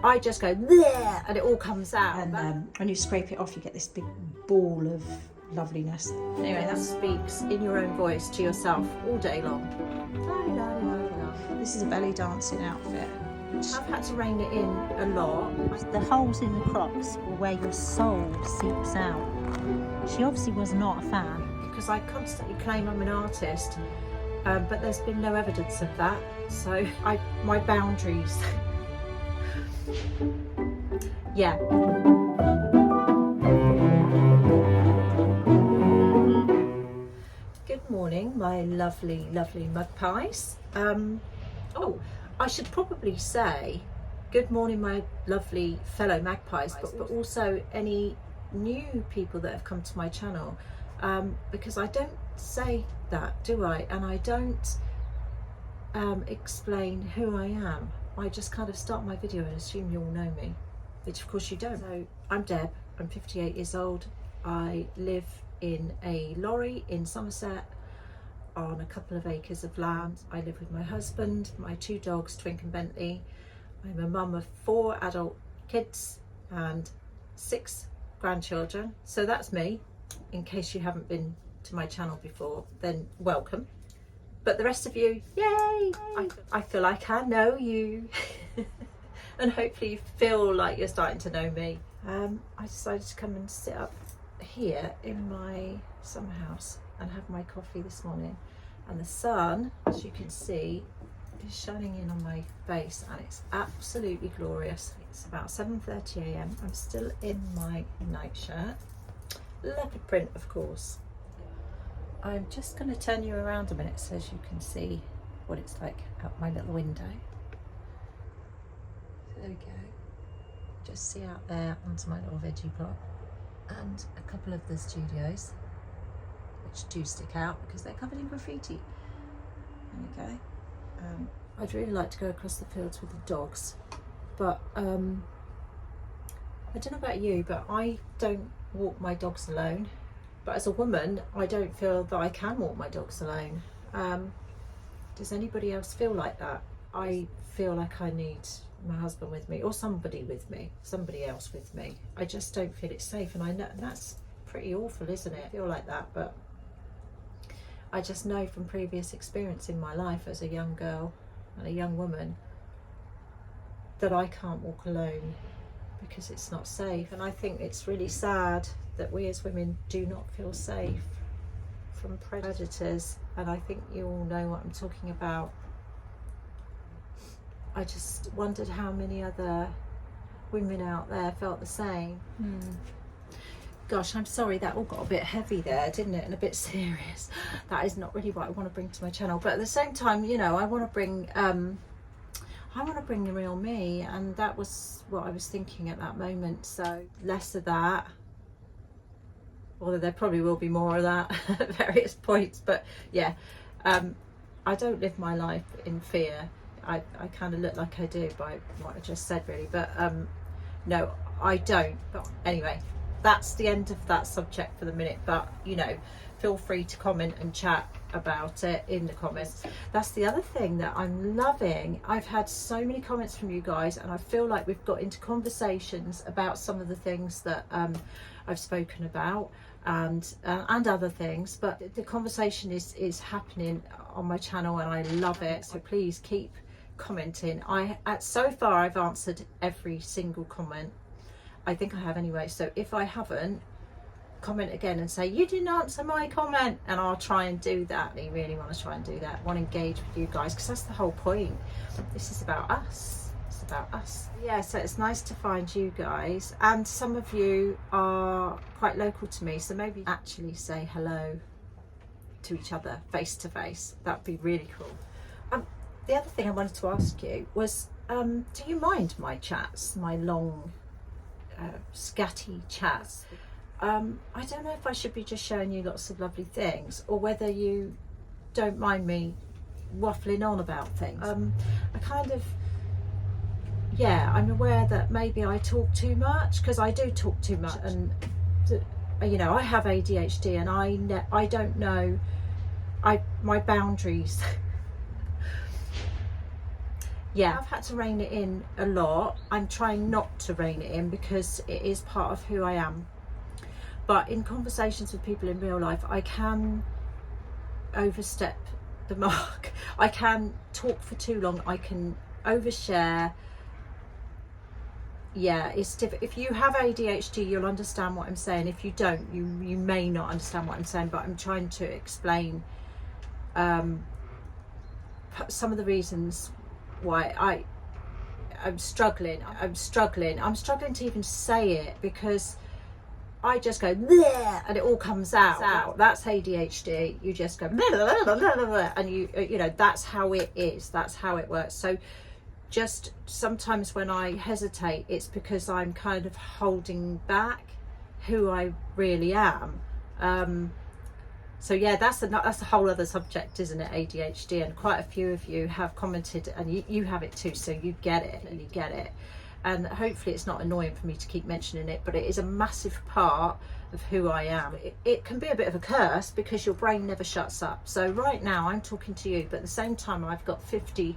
I just go bleh, and it all comes out. And when you scrape it off, you get this big ball of loveliness. Anyway, that speaks in your own voice to yourself all day long. This is a belly dancing outfit. I've had to rein it in a lot. The holes in the crocs were where your soul seeps out. She obviously was not a fan. Because I constantly claim I'm an artist, but there's been no evidence of that. So my boundaries. Yeah. Good morning, my lovely, lovely magpies. Oh, I should probably say good morning, my lovely fellow magpies, but also any new people that have come to my channel, because I don't say that, do I? And I don't explain who I am. I just kind of start my video and assume you all know me, which of course you don't. So I'm Deb, I'm 58 years old. I live in a lorry in Somerset on a couple of acres of land. I live with my husband, my 2 dogs, Twink and Bentley. I'm a mum of 4 adult kids and 6 grandchildren. So that's me. In case you haven't been to my channel before, then welcome. But the rest of you, yay! I feel like I know you. And hopefully you feel like you're starting to know me. I decided to come and sit up here in my summer house and have my coffee this morning. And the sun, as you can see, is shining in on my face and it's absolutely glorious. It's about 7:30 a.m. I'm still in my nightshirt. Leopard print, of course. I'm just going to turn you around a minute so as you can see what it's like out my little window. There we go. Just see out there onto my little veggie plot and a couple of the studios which do stick out because they're covered in graffiti. There we go. I'd really like to go across the fields with the dogs, but I don't know about you, but I don't walk my dogs alone. But as a woman, I don't feel that I can walk my dogs alone. Does anybody else feel like that? I feel like I need my husband with me, or somebody with me, somebody else with me. I just don't feel it's safe, and I know that's pretty awful, isn't it? I feel like that, but I just know from previous experience in my life as a young girl and a young woman that I can't walk alone because it's not safe. And I think it's really sad that we as women do not feel safe from predators, and I think you all know what I'm talking about. I just wondered how many other women out there felt the same. Gosh, I'm sorry, that all got a bit heavy there, didn't it, and a bit serious. That is not really what I want to bring to my channel, but at the same time, you know, I want to bring the real me, and that was what I was thinking at that moment. So less of that, although there probably will be more of that at various points, but yeah, I don't live my life in fear. I kind of look like I do by what I just said, really, but no, I don't. But anyway, that's the end of that subject for the minute. But you know, feel free to comment and chat about it in the comments. That's the other thing that I'm loving. I've had so many comments from you guys, and I feel like we've got into conversations about some of the things that I've spoken about, and other things, but the conversation is happening on my channel and I love it. So please keep commenting. So far I've answered every single comment. I think I have anyway, so if I haven't, comment again and say you didn't answer my comment, and I'll try and do that. I really want to try and do that. I want to engage with you guys because that's the whole point. This is about us. It's about us. Yeah, so it's nice to find you guys, and some of you are quite local to me, so maybe actually say hello to each other face to face. That'd be really cool. The other thing I wanted to ask you was, do you mind my chats, my long scatty chats? I don't know if I should be just showing you lots of lovely things, or whether you don't mind me waffling on about things. I kind of, yeah, I'm aware that maybe I talk too much, because I do talk too much, and you know, I have ADHD, and I don't know my boundaries. yeah, I've had to rein it in a lot. I'm trying not to rein it in because it is part of who I am. But in conversations with people in real life, I can overstep the mark. I can talk for too long. I can overshare. Yeah, it's different. If you have ADHD, you'll understand what I'm saying. If you don't, you may not understand what I'm saying, but I'm trying to explain some of the reasons why I'm struggling to even say it, because I just go bleh, and it all comes out. That's ADHD. You just go blah, blah, blah, blah, blah, and you know, that's how it is, that's how it works. So just sometimes when I hesitate, it's because I'm kind of holding back who I really am. So yeah, that's a whole other subject, isn't it, ADHD? And quite a few of you have commented, and you have it too, so you get it. And hopefully it's not annoying for me to keep mentioning it, but it is a massive part of who I am. It can be a bit of a curse because your brain never shuts up. So right now I'm talking to you, but at the same time I've got 50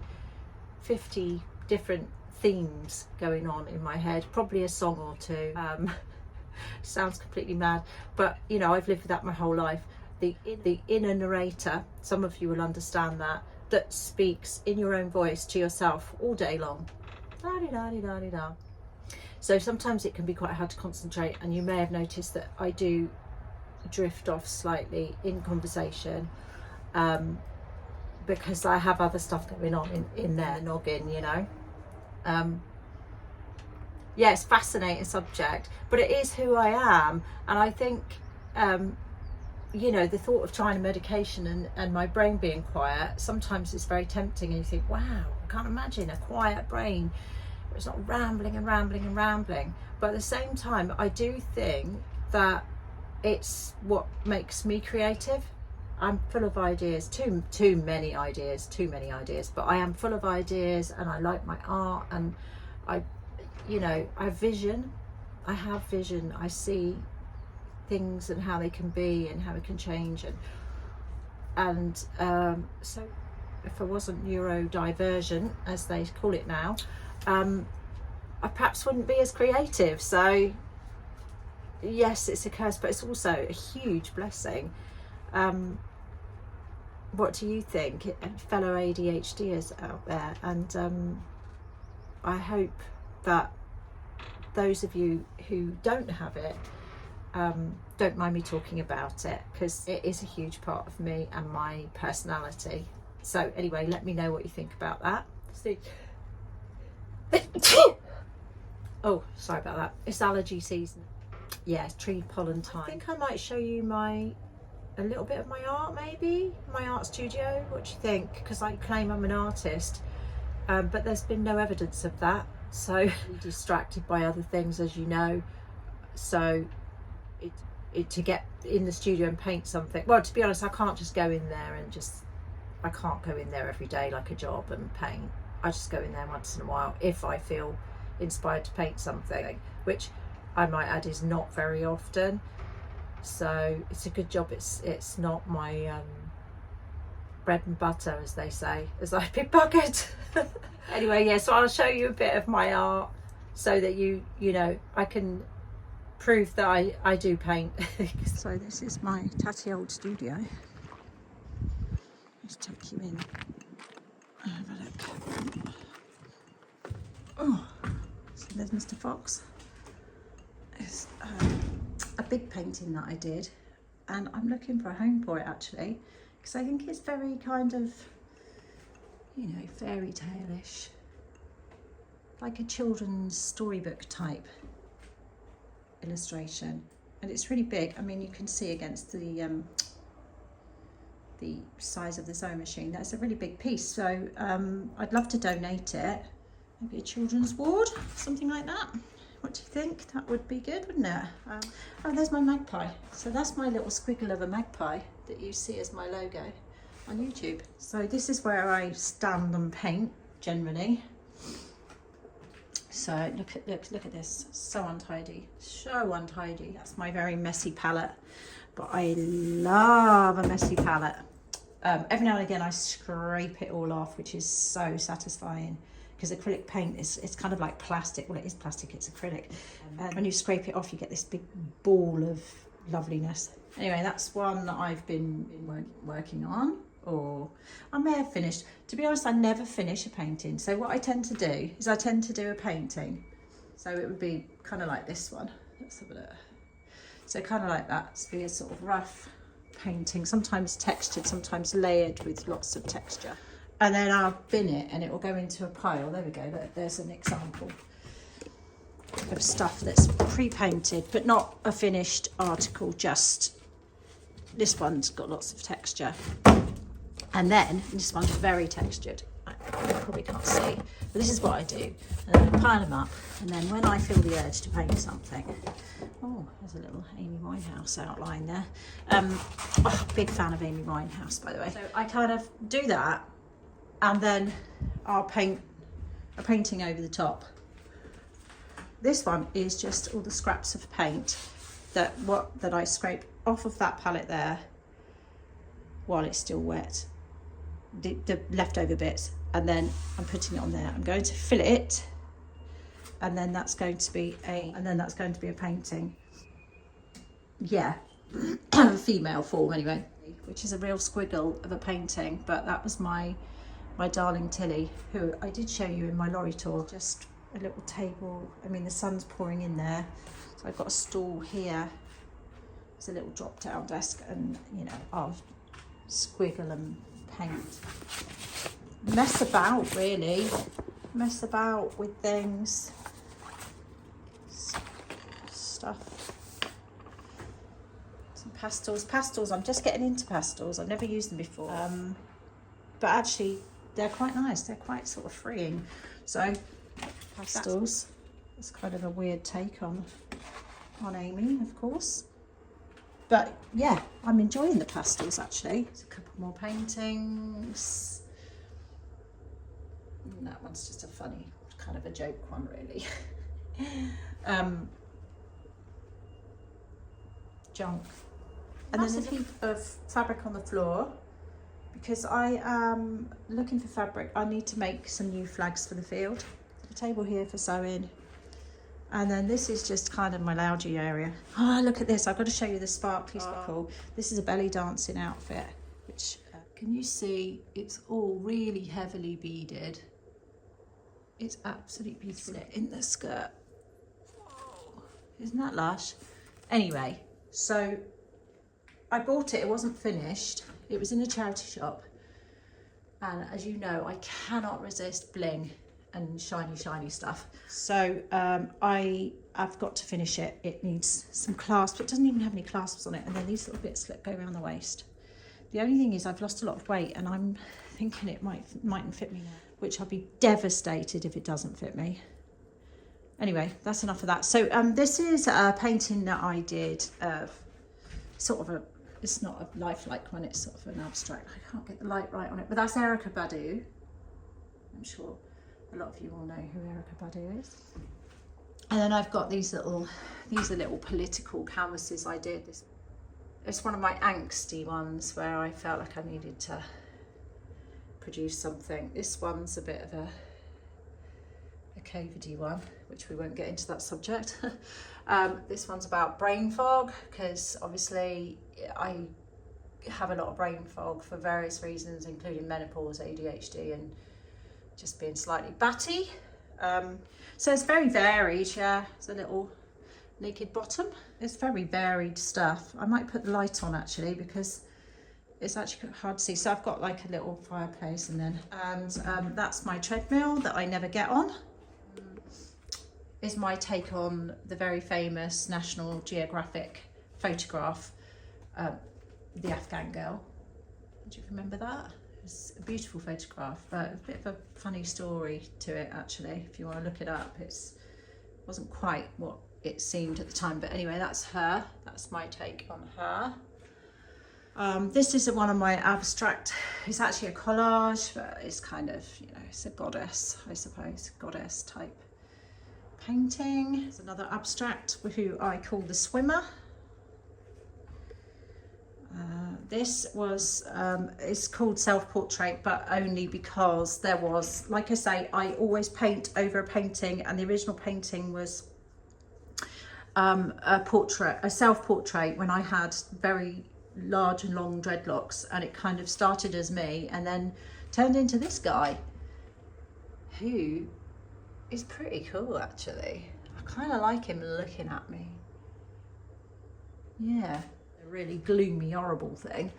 different themes going on in my head, probably a song or two. Sounds completely mad, but you know, I've lived with that my whole life. The inner narrator, some of you will understand that speaks in your own voice to yourself all day long. Da-di-da-di-da-di-da. So sometimes it can be quite hard to concentrate, and you may have noticed that I do drift off slightly in conversation, because I have other stuff going on in there, noggin, you know. Yeah, it's a fascinating subject, but it is who I am. And I think you know, the thought of trying a medication and my brain being quiet, sometimes it's very tempting, and you think, wow, I can't imagine a quiet brain where it's not rambling and rambling and rambling. But at the same time, I do think that it's what makes me creative. I'm full of ideas, too many ideas, but I am full of ideas, and I like my art, and I have vision. I see things and how they can be and how it can change, and so if I wasn't neurodivergent, as they call it now, I perhaps wouldn't be as creative. So yes, it's a curse, but it's also a huge blessing. What do you think, fellow ADHDers out there? And I hope that those of you who don't have it don't mind me talking about it, because it is a huge part of me and my personality. So anyway, let me know what you think about that. Oh, sorry about that. It's allergy season. Yeah, it's tree pollen time. I think I might show you a little bit of my art, maybe my art studio. What do you think? Because I claim I'm an artist, but there's been no evidence of that. So I'm distracted by other things, as you know. So to get in the studio and paint something, well, to be honest, I can't just go in there and I can't go in there every day like a job and paint. I just go in there once in a while if I feel inspired to paint something, which I might add is not very often. So it's a good job it's not my bread and butter, as they say, as I've been buggered. Anyway, yeah, so I'll show you a bit of my art so that you know, I can prove that I do paint. So this is my tatty old studio. Let's take you in. Have a look. Oh, so there's Mr. Fox. It's a big painting that I did, and I'm looking for a home for it actually, because I think it's very kind of, you know, fairy tale-ish, like a children's storybook type illustration, and it's really big. I mean, you can see against the size of the sewing machine, that's a really big piece. So I'd love to donate it, maybe a children's ward, something like that. What do you think? That would be good, wouldn't it? Oh, there's my magpie. So that's my little squiggle of a magpie that you see as my logo on YouTube. So this is where I stand and paint generally. So look at this, so untidy, so untidy. That's my very messy palette, but I love a messy palette. Every now and again I scrape it all off, which is so satisfying, because acrylic paint it's kind of like plastic. Well, it is plastic, it's acrylic. And when you scrape it off, you get this big ball of loveliness. Anyway, that's one that I've been working on, or I may have finished. To be honest, I never finish a painting. So what I tend to do is I tend to do a painting. So it would be kind of like this one. Let's have a look. So kind of like that. It's be a sort of rough painting, sometimes textured, sometimes layered with lots of texture. And then I'll bin it and it will go into a pile. There we go, there's an example of stuff that's pre-painted, but not a finished article, just this one's got lots of texture. And then this one's very textured. You probably can't see, but this is what I do. And then I pile them up, and then when I feel the urge to paint something, oh, there's a little Amy Winehouse outline there. Oh, big fan of Amy Winehouse, by the way. So I kind of do that, and then I'll paint a painting over the top. This one is just all the scraps of paint that I scrape off of that palette there while it's still wet. The leftover bits, and then I'm putting it on there. I'm going to fill it, and then that's going to be a painting. Yeah, a female form anyway, which is a real squiggle of a painting. But that was my darling Tilly, who I did show you in my lorry tour. Just a little table. I mean, the sun's pouring in there, so I've got a stool here. There's a little drop-down desk, and you know, I'll squiggle and paint, mess about really, mess about with things, stuff. Some pastels, I'm just getting into pastels. I've never used them before, but actually they're quite nice, they're quite sort of freeing. So pastels, it's kind of a weird take on Amy, of course. But yeah, I'm enjoying the pastels actually. There's a couple more paintings. And that one's just a funny, kind of a joke one really. Junk. And there's a heap of fabric on the floor because I am looking for fabric. I need to make some new flags for the field. A table here for sewing. And then this is just kind of my loungy area. Oh, look at this. I've got to show you the sparkly sparkle. This is a belly dancing outfit, which can you see? It's all really heavily beaded. It's absolutely beautiful in the skirt. Whoa, isn't that lush? Anyway, so I bought it. It wasn't finished. It was in a charity shop. And as you know, I cannot resist bling and shiny stuff. So I've got to finish it. It needs some clasps. It doesn't even have any clasps on it. And then these little bits that go around the waist. The only thing is I've lost a lot of weight and I'm thinking it mightn't fit me now, which I'll be devastated if it doesn't fit me. Anyway, that's enough of that. So this is a painting that I did of sort of it's not a lifelike one, it's sort of an abstract. I can't get the light right on it, but that's Erykah Badu. I'm sure a lot of you will know who Erykah Badu is. And then I've got these are little political canvases I did. It's one of my angsty ones where I felt like I needed to produce something. This one's a bit of a COVID-y one, which we won't get into that subject. This one's about brain fog, because obviously I have a lot of brain fog for various reasons, including menopause, ADHD, and just being slightly batty. So it's very varied, yeah. It's a little naked bottom. It's very varied stuff. I might put the light on actually because it's actually hard to see. So I've got like a little fireplace and that's my treadmill that I never get on. Is my take on the very famous National Geographic photograph, The Afghan Girl. Do you remember that? It's a beautiful photograph, but a bit of a funny story to it actually. If you want to look it up, it wasn't quite what it seemed at the time, but anyway, that's her. That's my take on her. This is one of my abstract, it's actually a collage, but it's kind of, you know, it's a goddess, I suppose, goddess type painting. It's another abstract who I call the swimmer. This was, it's called Self-Portrait, but only because there was, like I say, I always paint over a painting, and the original painting was a self-portrait when I had very large and long dreadlocks, and it kind of started as me and then turned into this guy, who is pretty cool actually. I kind of like him looking at me. Yeah, a really gloomy, horrible thing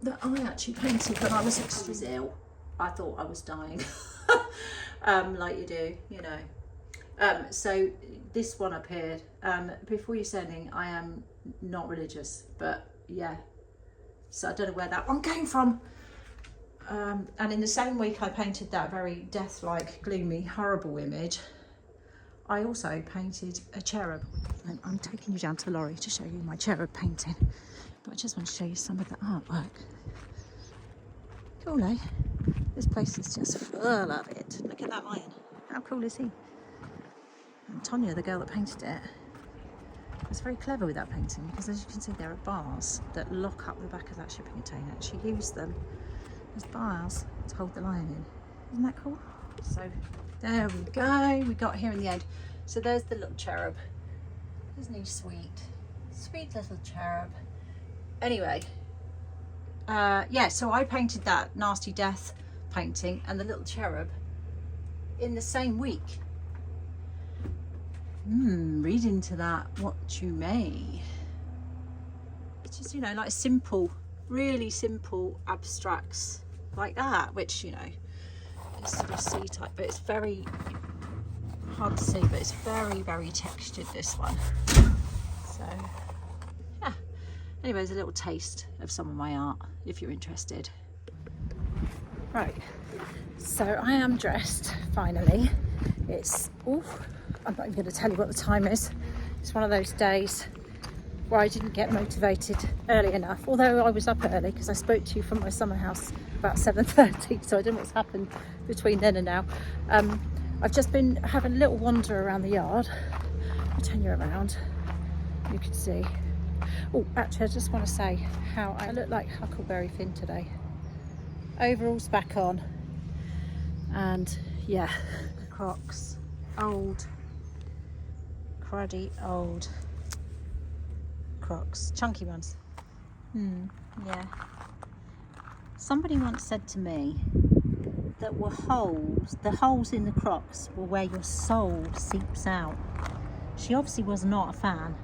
that I actually painted when I was extremely ill. I thought I was dying, like you do, you know. So this one appeared. Before you say anything, I am not religious, but yeah. So I don't know where that one came from. And in the same week I painted that very death-like, gloomy, horrible image, I also painted a cherub. And I'm taking you down to the lorry to show you my cherub painting, but I just want to show you some of the artwork. Cool, eh? This place is just full of it. Look at that lion. How cool is he? And Tonya, the girl that painted it, was very clever with that painting, because as you can see there are bars that lock up the back of that shipping container. She used them as bars to hold the lion in. Isn't that cool? So there we go, we got here in the end. So there's the little cherub. Isn't he sweet? Sweet little cherub. Anyway, yeah, so I painted that nasty death painting and the little cherub in the same week. Read into that what you may. It's just, you know, like simple, really simple abstracts like that, which, you know, is sort of sea type, but it's very hard to see, but it's very, very textured, this one. So yeah, anyways, a little taste of some of my art if you're interested. Right, so I am dressed finally. It's, oh, I'm not even going to tell you what the time is. It's one of those days where I didn't get motivated early enough, although I was up early because I spoke to you from my summer house about 7:30, so I don't know what's happened between then and now. I've just been having a little wander around the yard. I'll turn you around, you can see. Oh, actually I just want to say how I look like Huckleberry Finn today. Overalls back on, and yeah, Crocs, old, cruddy old Crocs, chunky ones. Yeah. Somebody once said to me that were holes, the holes in the Crocs were where your soul seeps out. She obviously was not a fan,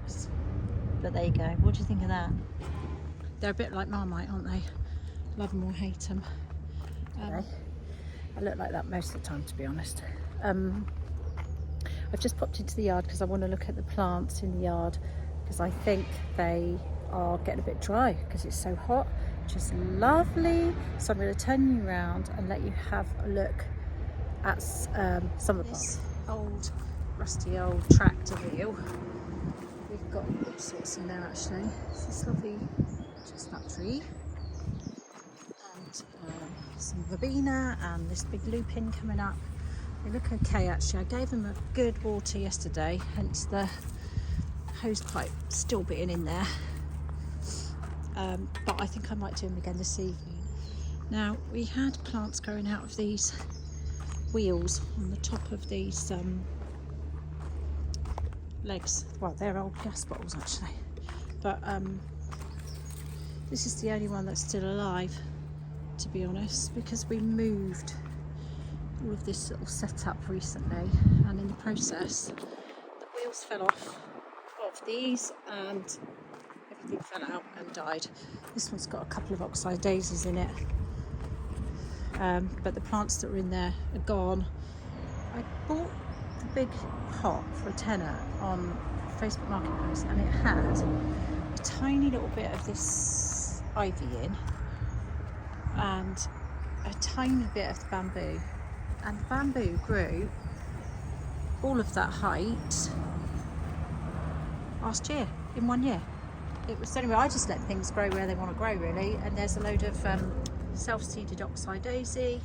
but there you go. What do you think of that? They're a bit like Marmite, aren't they? Love them or hate them. I look like that most of the time, to be honest. I've just popped into the yard because I want to look at the plants in the yard, because I think they are getting a bit dry because it's so hot, which is lovely. So I'm going to turn you around and let you have a look at some of the plants. Old, rusty old tractor wheel. We've got all sorts in there actually. It's this lovely chestnut tree, and some verbena, and this big lupin coming up. They look okay actually. I gave them a good water yesterday, hence the hose pipe still being in there. But I think I might do them again this evening. Now, we had plants growing out of these wheels on the top of these legs. Well, they're old gas bottles actually, but this is the only one that's still alive, to be honest, because we moved all of this little setup recently, and in the process the wheels fell off of these and everything fell out and died. This one's got a couple of oxide daisies in it, but the plants that were in there are gone. I bought the big pot for £10 on Facebook Marketplace, and it had a tiny little bit of this ivy in and a tiny bit of the bamboo, and the bamboo grew all of that height last year, in 1 year. It was, anyway, I just let things grow where they want to grow really, and there's a load of self-seeded oxeye daisy.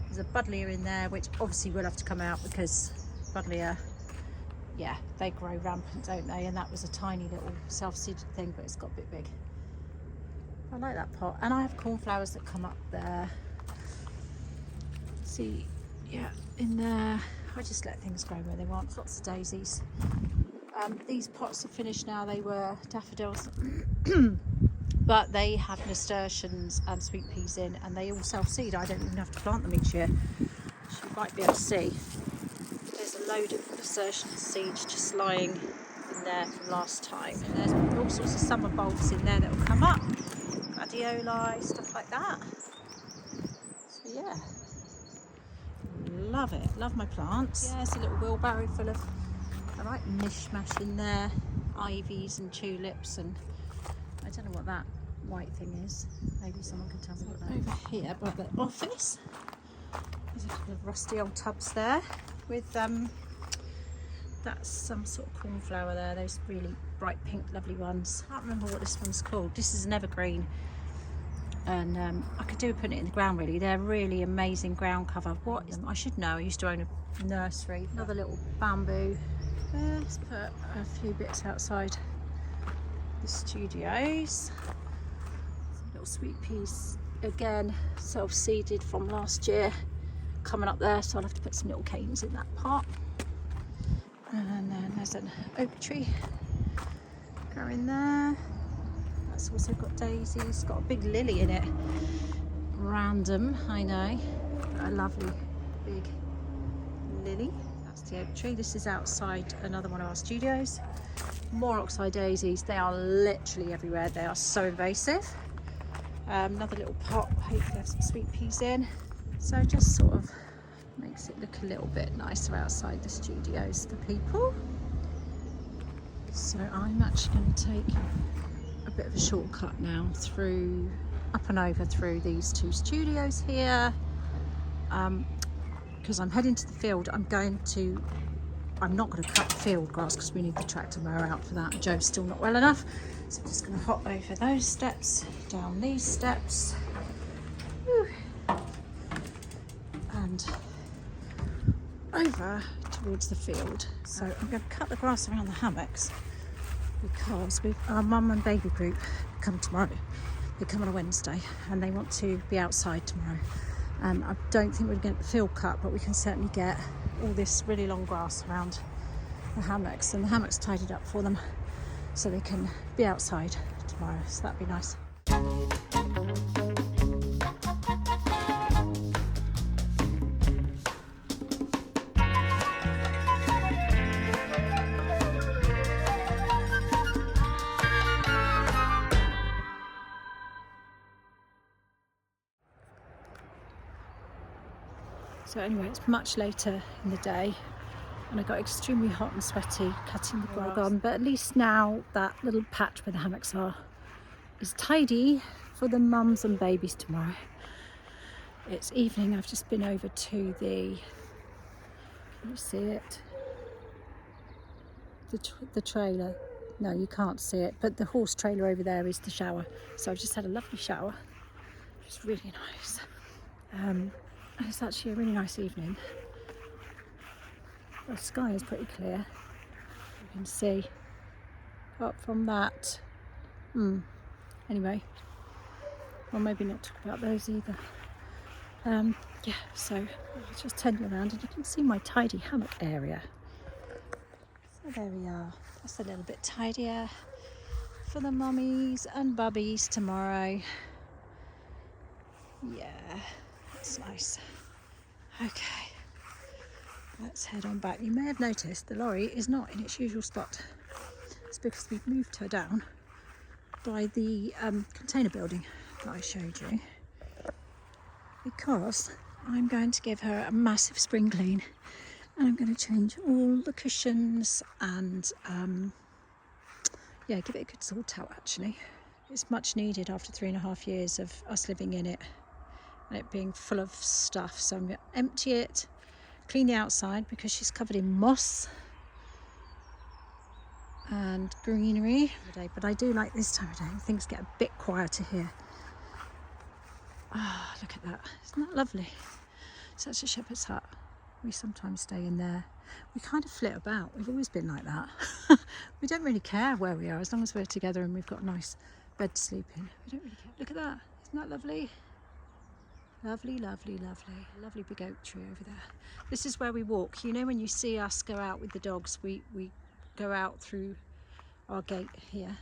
There's a buddleia in there, which obviously will have to come out because buddleia, yeah, they grow rampant, don't they? And that was a tiny little self-seeded thing, but it's got a bit big. I like that pot. And I have cornflowers that come up there. See, yeah, in there. I just let things grow where they want. Lots of daisies. These pots are finished now. They were daffodils. But they have nasturtiums and sweet peas in, and they all self-seed. I don't even have to plant them each year. As you might be able to see, there's a load of nasturtium seeds just lying in there from last time. And there's all sorts of summer bulbs in there that will come up, gladioli, stuff like that. So yeah, love it. Love my plants. Yeah, it's a little wheelbarrow full of a right mishmash in there, ivies and tulips, and I don't know what that white thing is. Maybe someone can tell me what that is. Over here by the office, there's a couple of rusty old tubs there with that's some sort of cornflower there. Those really bright pink, lovely ones. I can't remember what this one's called. This is an evergreen, and I could do with putting it in the ground. Really, they're really amazing ground cover. What is? I should know. I used to own a nursery. Another little bamboo. Let's put a few bits outside the studios. Some little sweet peas again, self-seeded from last year, coming up there, so I'll have to put some little canes in that pot. And then there's an oak tree growing there. That's also got daisies. It's got a big lily in it. Random, I know. A lovely big lily. That's the oak tree. This is outside another one of our studios. More oxeye daisies. They are literally everywhere. They are so invasive. Another little pot. Hopefully have some sweet peas in. So just sort of makes it look a little bit nicer outside the studios for people. So I'm actually going to take a bit of a shortcut now through, up and over through these two studios here, because I'm heading to the field. I'm not going to cut the field grass because we need the tractor mower out for that. Joe's still not well enough, so I'm just going to hop over those steps, down these steps, and over towards the field. So I'm going to cut the grass around the hammocks because our mum and baby group come tomorrow. They come on a Wednesday and they want to be outside tomorrow. I don't think we're going to get the field cut, but we can certainly get all this really long grass around the hammocks, and the hammocks tidied up for them so they can be outside tomorrow, so that'd be nice. So anyway, it's much later in the day and I got extremely hot and sweaty cutting the grass on, but at least now that little patch where the hammocks are is tidy for the mums and babies tomorrow. It's evening. I've just been over to the, can you see it? The trailer. No, you can't see it, but the horse trailer over there is the shower. So I've just had a lovely shower, which is really nice. It's actually a really nice evening. The sky is pretty clear. You can see. Apart from that, anyway, well, maybe not talk about those either. Yeah, so I'll just turn you around and you can see my tidy hammock area. So there we are. That's a little bit tidier for the mummies and bubbies tomorrow. Yeah, that's nice. Okay, let's head on back. You may have noticed the lorry is not in its usual spot. It's because we've moved her down by the container building that I showed you, because I'm going to give her a massive spring clean and I'm going to change all the cushions and yeah, give it a good sort out. Actually, it's much needed after 3.5 years of us living in it and it being full of stuff. So I'm going to empty it, clean the outside because she's covered in moss and greenery. But I do like this time of day, things get a bit quieter here. Ah, look at that, isn't that lovely? Such a shepherd's hut. We sometimes stay in there. We kind of flit about, we've always been like that. We don't really care where we are as long as we're together and we've got a nice bed to sleep in. We don't really care. Look at that. Isn't that lovely? Lovely, lovely, lovely. Lovely big oak tree over there. This is where we walk. You know, when you see us go out with the dogs, we go out through our gate here.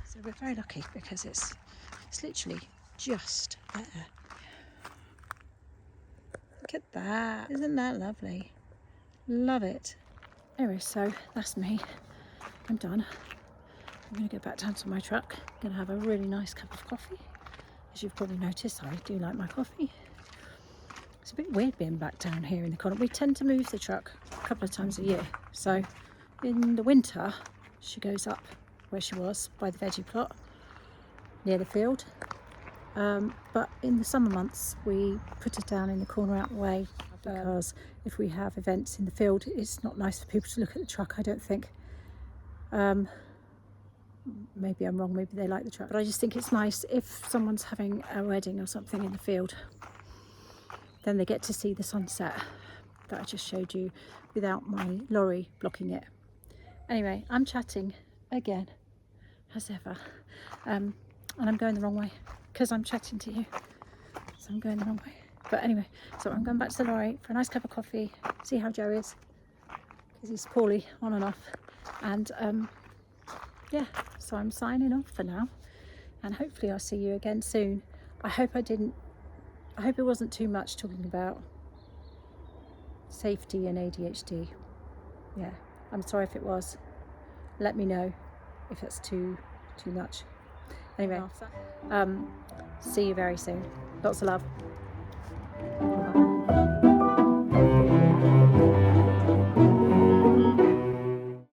So we're very lucky because it's literally just there. Look at that. Isn't that lovely? Love it. Anyway, so that's me. I'm done. I'm going to go back down to my truck. I'm going to have a really nice cup of coffee. As you've probably noticed, I do like my coffee. It's a bit weird being back down here in the corner. We tend to move the truck a couple of times a year. So in the winter, she goes up where she was by the veggie plot near the field. But in the summer months, we put it down in the corner out the way because if we have events in the field, it's not nice for people to look at the truck, I don't think. Maybe I'm wrong, maybe they like the truck, but I just think it's nice if someone's having a wedding or something in the field, then they get to see the sunset that I just showed you without my lorry blocking it. Anyway, I'm chatting again, as ever, and I'm going the wrong way because I'm chatting to you, so I'm going the wrong way. But anyway, so I'm going back to the lorry for a nice cup of coffee, see how Joe is, because he's poorly on and off, and yeah, so I'm signing off for now, and hopefully I'll see you again soon. I hope it wasn't too much talking about safety and ADHD. Yeah, I'm sorry if it was. Let me know if it's too much. Anyway, see you very soon. Lots of love. Bye.